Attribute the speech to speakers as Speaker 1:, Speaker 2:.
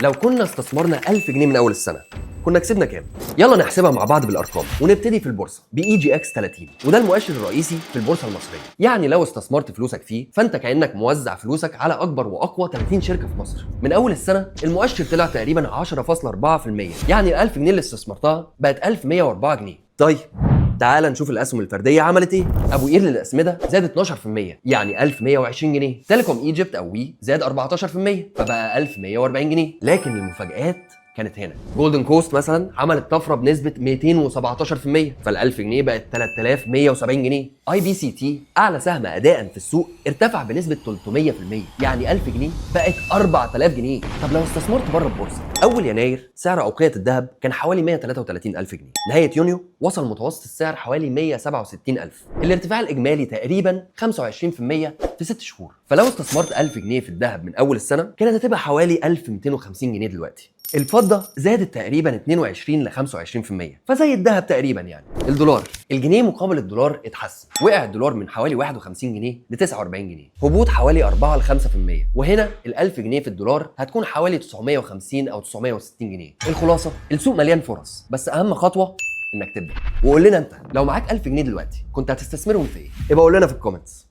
Speaker 1: لو كنا استثمرنا 1000 جنيه من اول السنه كنا كسبنا كام؟ يلا نحسبها مع بعض بالارقام ونبتدي في البورصه باي جي اكس 30 وده المؤشر الرئيسي في البورصه المصريه. يعني لو استثمرت فلوسك فيه فانت كانك موزع فلوسك على اكبر واقوى 30 شركه في مصر. من اول السنه المؤشر طلع تقريبا 10.4%، يعني ال 1000 جنيه اللي استثمرتها بقت 1104 جنيه. طيب تعال نشوف الاسهم الفرديه عملت ايه. ابو قير للاسمده زاد 12%، يعني 1120 جنيه. تيليكوم ايجيبت او وي زاد 14% فبقى 1140 جنيه. لكن المفاجآت كانت هنا. جولدن كوست مثلا عملت طفره بنسبه 217%، فال 1000 جنيه بقت 3170 جنيه. اي بي سي تي اعلى سهم اداء في السوق ارتفع بنسبه 300%، يعني 1000 جنيه بقت 4000 جنيه. طب لو استثمرت بره البورصه، اول يناير سعر اوقيه الذهب كان حوالي 133000 جنيه، نهايه يونيو وصل متوسط السعر حوالي 167000. الارتفاع الاجمالي تقريبا 25% في 6 شهور. فلو استثمرت 1000 جنيه في الذهب من اول السنه كانت هتبقى حوالي 1250 جنيه دلوقتي. الفضة زادت تقريبا 22 ل 25%، فزي الذهب تقريبا. يعني الدولار، الجنيه مقابل الدولار اتحسن، وقع الدولار من حوالي 51 جنيه ل 49 جنيه، هبوط حوالي 4 ل 5%. وهنا ال 1000 جنيه في الدولار هتكون حوالي 950 او 960 جنيه. الخلاصة السوق مليان فرص، بس اهم خطوة انك تبدا. وقول لنا انت لو معاك 1000 جنيه دلوقتي كنت هتستثمرهم في ايه؟ ابقى قول لنا في الكومنتس.